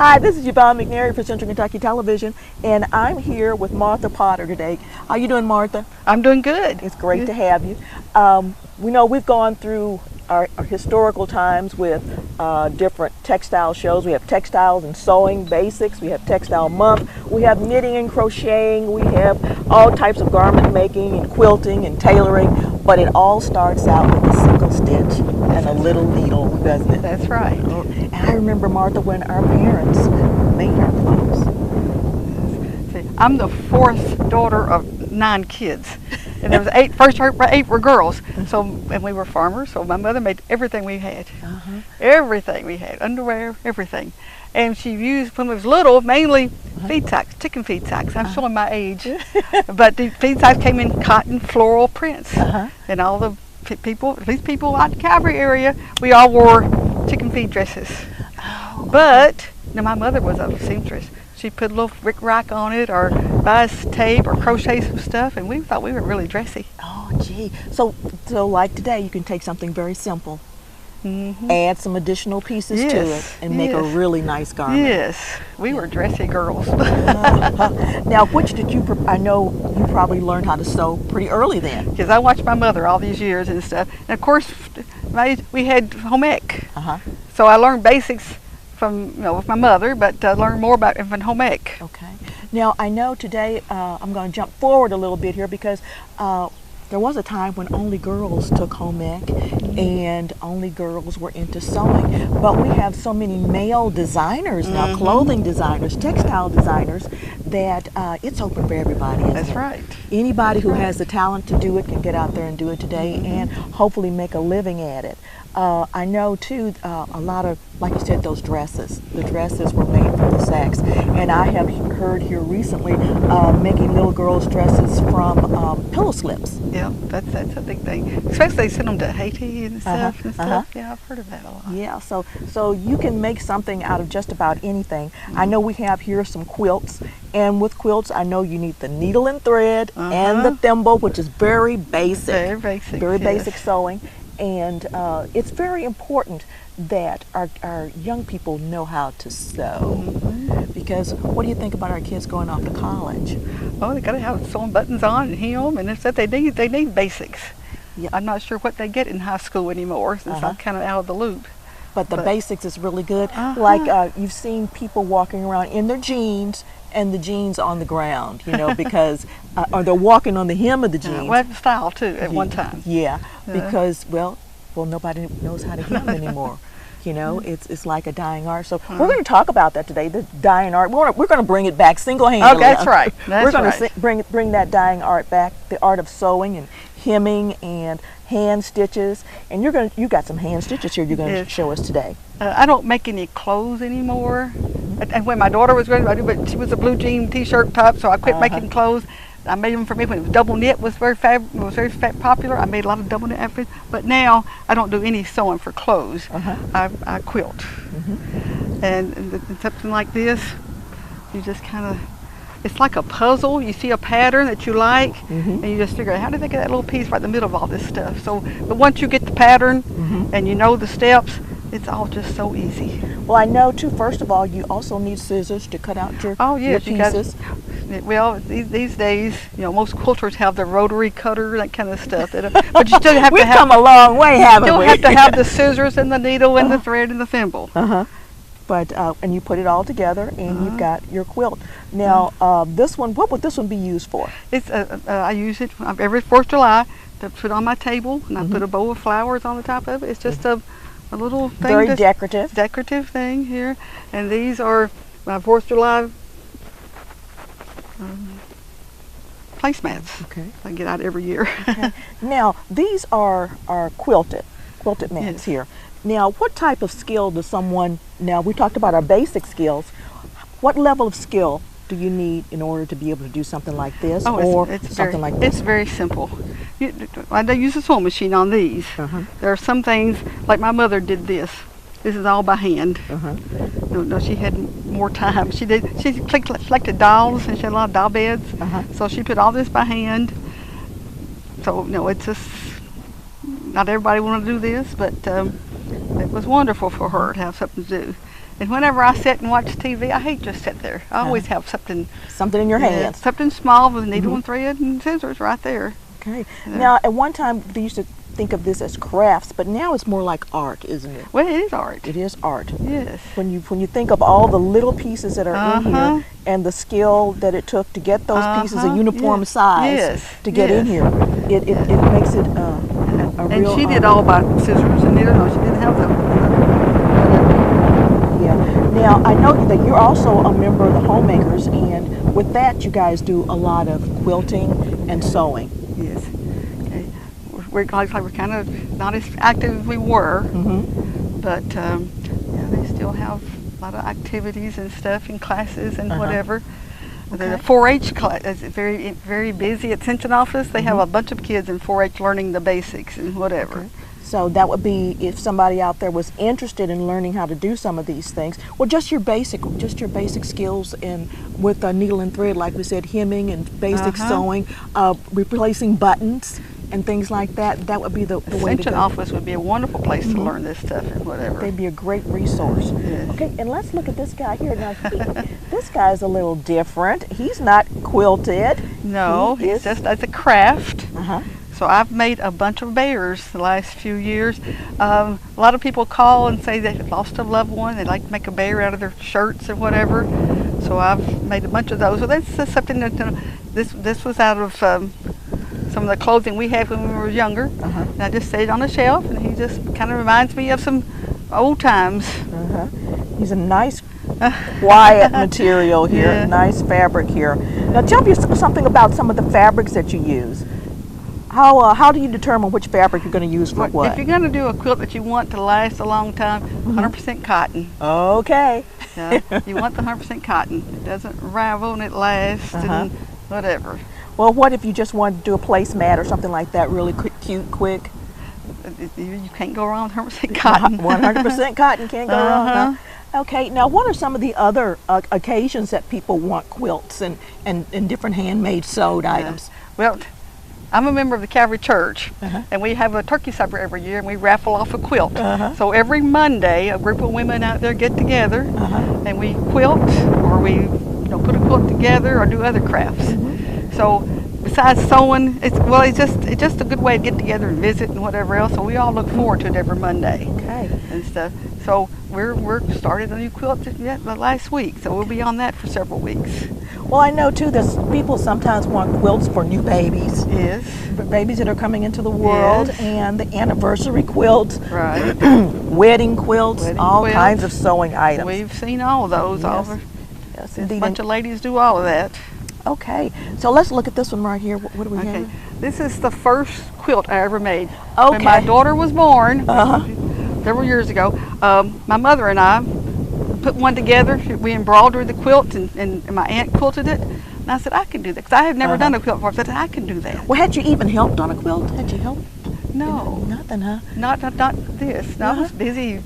Hi, this is Yvonne McNary for Central Kentucky Television, and I'm here with Martha Potter today. How you doing, Martha? I'm doing good. It's great to have you. We know we've gone through our historical times with different textile shows. We have textiles and sewing basics. We have textile month. We have knitting and crocheting. We have all types of garment making and quilting and tailoring. But it all starts out with a single stitch and a little needle, doesn't it? That's right. And I remember, Martha, when our parents made our clothes. See, I'm the fourth daughter of 9 kids. And there was first 8 were girls. So, and we were farmers, so my mother made everything we had. Everything we had, underwear, everything. And she used, when I was little, mainly feed sacks, chicken feed sacks. I'm showing my age. But the feed sacks came in cotton floral prints. And all the people, these people out in the Calvary area, we all wore chicken feed dresses. But, now my mother was a seamstress. She put a little rick-rack on it, or buy us tape, or crochet some stuff, and we thought we were really dressy. Oh, gee. So like today, you can take something very simple, add some additional pieces to it, and make a really nice garment. Yes, we were dressy girls. Now, which did you, I know you probably learned how to sew pretty early then. Because I watched my mother all these years and stuff. And of course, we had home ec. So I learned basics from, with my mother, but I learned more about it from home ec. Okay. Now, I know today, I'm going to jump forward a little bit here because there was a time when only girls took home ec and only girls were into sewing. But we have so many male designers now, clothing designers, textile designers, that it's open for everybody. That's right. Anybody who has the talent to do it can get out there and do it today and hopefully make a living at it. I know too, a lot of, like you said, those dresses. The dresses were made from the sacks. And I have heard here recently making little girls' dresses from pillow slips. Yeah, that's a big thing. Especially they send them to Haiti and stuff. Yeah, I've heard of that a lot. Yeah, so you can make something out of just about anything. I know we have here some quilts. And with quilts, I know you need the needle and thread and the thimble, which is very basic. Very basic. Very basic sewing. And it's very important that our young people know how to sew. Because what do you think about our kids going off to college? Oh, they got to have sewing buttons on and hem, and it's that they need basics. Yeah. I'm not sure what they get in high school anymore, since I'm kind of out of the loop. But the basics is really good. Like you've seen people walking around in their jeans and the jeans on the ground, because, or they're walking on the hem of the jeans. Well, that's style too at one time. Yeah, because, well, nobody knows how to hem anymore. It's like a dying art. So we're going to talk about that today, the dying art. We're going to bring it back single-handedly. Okay, that's right. We're going to bring that dying art back, the art of sewing and hemming and hand stitches. And you got some hand stitches here you're going to show us today. I don't make any clothes anymore. And when my daughter was ready, but she was a blue jean t-shirt type, so I quit making clothes. I made them for me when it was double knit was very popular. I made a lot of double knit outfits, but now I don't do any sewing for clothes. I quilt, and something like this, you just kind of, it's like a puzzle. You see a pattern that you like, and you just figure out how did they get that little piece right in the middle of all this stuff. So, but once you get the pattern and you know the steps, it's all just so easy. Well, I know too. First of all, you also need scissors to cut out your pieces. Well, these days, most quilters have the rotary cutter, that kind of stuff. But you still have We've come a long way, haven't we? You still have to have the scissors and the needle and the thread and the thimble. But and you put it all together, and you've got your quilt. Now, this one, what would this one be used for? It's I use it every 4th of July to put on my table, and I put a bowl of flowers on the top of it. It's just a little thing. Very decorative. Decorative thing here. And these are my 4th of July placemats. Okay. I get out every year. Now, these are quilted mats here. Now, what type of skill does someone, now we talked about our basic skills, what level of skill do you need in order to be able to do something like this something like this? It's very simple. I don't use a sewing machine on these. There are some things, like my mother did this. This is all by hand. No, she had more time. She collected dolls, and she had a lot of doll beds. So she put all this by hand. So it's just, not everybody wanted to do this, but it was wonderful for her to have something to do. And whenever I sit and watch TV, I hate just sit there. I always have something. Something in your hands. Something small with a needle and thread and scissors right there. Okay. Now, at one time, they used to think of this as crafts, but now it's more like art, isn't it? Well, it is art. It is art. Yes. When you think of all the little pieces that are in here and the skill that it took to get those pieces a uniform size to get in here, it makes it a and real she art. did all by scissors and needle. No, she didn't have them. Yeah. Now, I know that you're also a member of the Homemakers, and with that, you guys do a lot of quilting and sewing. Yes. Okay. We're kind of not as active as we were, but yeah, they still have a lot of activities and stuff and classes and whatever. The 4-H class is very, very busy at Extension office. They have a bunch of kids in 4-H learning the basics and whatever. Okay. So that would be if somebody out there was interested in learning how to do some of these things, well, just your basic skills in with needle and thread, like we said, hemming and basic sewing, replacing buttons and things like that. That would be the way to go. Extension office would be a wonderful place to learn this stuff and whatever. They'd be a great resource. Yes. Okay, and let's look at this guy here. Now, this guy's a little different. He's not quilted. No, it's just as a craft. So I've made a bunch of bears the last few years. A lot of people call and say they've lost a loved one. They like to make a bear out of their shirts or whatever. So I've made a bunch of those. So that's just something that this was out of some of the clothing we had when we were younger. And I just set it on the shelf, and he just kind of reminds me of some old times. He's a nice, quiet material here. Nice fabric here. Now tell me something about some of the fabrics that you use. How do you determine which fabric you're going to use for what? If you're going to do a quilt that you want to last a long time, 100% cotton. Okay. You want the 100% cotton. It doesn't ravel and it lasts and whatever. Well, what if you just wanted to do a placemat or something like that, really cute, quick? You can't go wrong with 100% cotton. 100% cotton, can't go wrong. Huh? Okay, now what are some of the other occasions that people want quilts and different handmade sewed items? Well, I'm a member of the Calvary Church, and we have a turkey supper every year, and we raffle off a quilt. So every Monday, a group of women out there get together, and we quilt, or we put a quilt together, or do other crafts. So besides sewing, it's just a good way to get together and visit and whatever else. So we all look forward to it every Monday. Okay. And stuff. So we're started a new quilt last week, so we'll be on that for several weeks. Well, I know too that people sometimes want quilts for new babies. Yes. For babies that are coming into the world, and the anniversary quilts, right? wedding quilts, all kinds of sewing items. We've seen all those. Yes, A indeed. bunch of ladies do all of that. Okay, so let's look at this one right here. What do we have? This is the first quilt I ever made. Okay. When my daughter was born, several years ago, my mother and I put one together. We embroidered the quilt, and my aunt quilted it. And I said, I can do that, because I had never done a quilt before. I said, I can do that. Well, had you even helped on a quilt? Had you helped? No. Nothing, huh? Not this. No, I was busy,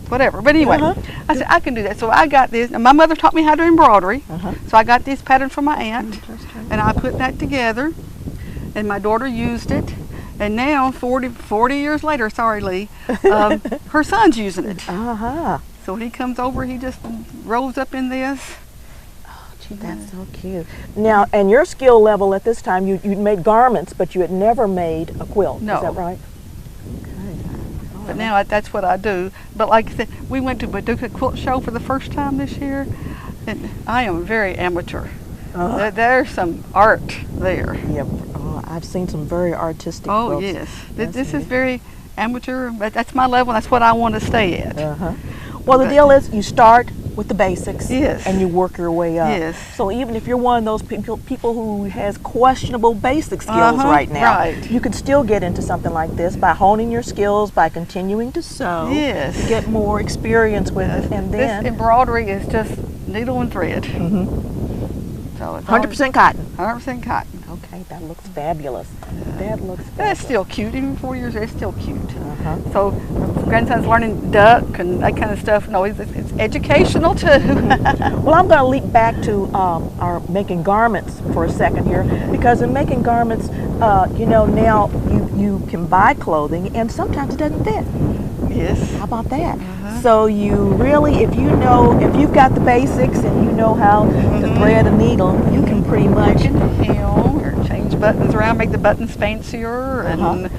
whatever. But anyway, I said, I can do that. So I got this. And my mother taught me how to embroidery. So I got these patterns from my aunt, and I put that together. And my daughter used it. And now, 40 years later, sorry, Lee, her son's using it. So when he comes over, he just rolls up in this. Gee, that's so cute. Now, and your skill level at this time, you'd made garments, but you had never made a quilt. No. Is that right? But now that's what I do. But like I said, we went to Paducah Quilt Show for the first time this year, and I am very amateur. There's some art there. Yeah, I've seen some very artistic quilts. Oh yes, this is very amateur, but that's my level. That's what I want to stay at. Well, the deal is you start with the basics, yes, and you work your way up. Yes. So even if you're one of those people who has questionable basic skills right now, you can still get into something like this by honing your skills, by continuing to sew, yes, get more experience with it, and then this embroidery is just needle and thread. So it's 100% cotton. 100% cotton. Okay, that looks fabulous. That looks fabulous. That's still cute. Even 4 years, it's still cute. So grandson's learning duck and that kind of stuff. No, it's educational too. Well, I'm going to leap back to our making garments for a second here, because in making garments, now you can buy clothing and sometimes it doesn't fit. Yes. How about that? So you really, if you've got the basics and you know how to thread a needle, you can pretty much Or change buttons around, make the buttons fancier, and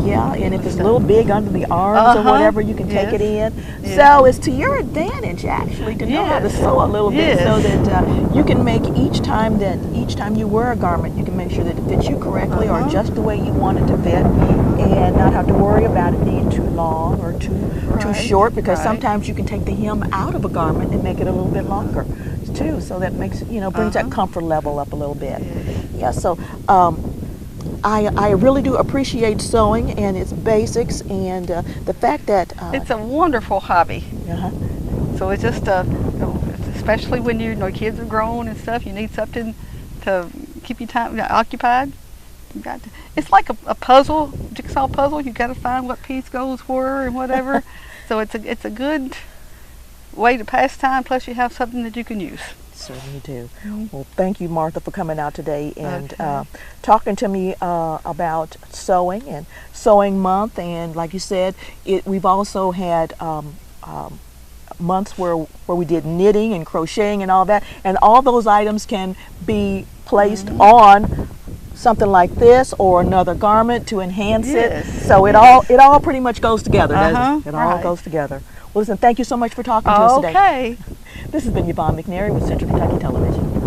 yeah, and if it's a little big under the arms or whatever, you can take it in. So it's to your advantage actually to know how to sew a little bit, so that you can make each time you wear a garment, you can make sure that it fits you correctly or just the way you want it to fit, and not have to worry about it being too long or too short, because sometimes you can take the hem out of a garment and make it a little bit longer too, so that makes brings that comfort level up a little bit. Yeah, so I really do appreciate sewing and its basics, and the fact that it's a wonderful hobby. So it's just especially when your kids are grown and stuff, you need something to keep you time occupied. It's like a puzzle, jigsaw puzzle. You got to find what piece goes where and whatever. So it's a good way to pass time. Plus, you have something that you can use. Certainly do. Well, thank you, Martha, for coming out today and talking to me about sewing and Sewing Month. And like you said, we've also had months where we did knitting and crocheting and all that. And all those items can be placed on something like this or another garment to enhance it. So it all pretty much goes together, doesn't it? It all goes together. Well, listen, thank you so much for talking to us today. Okay. This has been Yvonne McNary with Central Kentucky Television.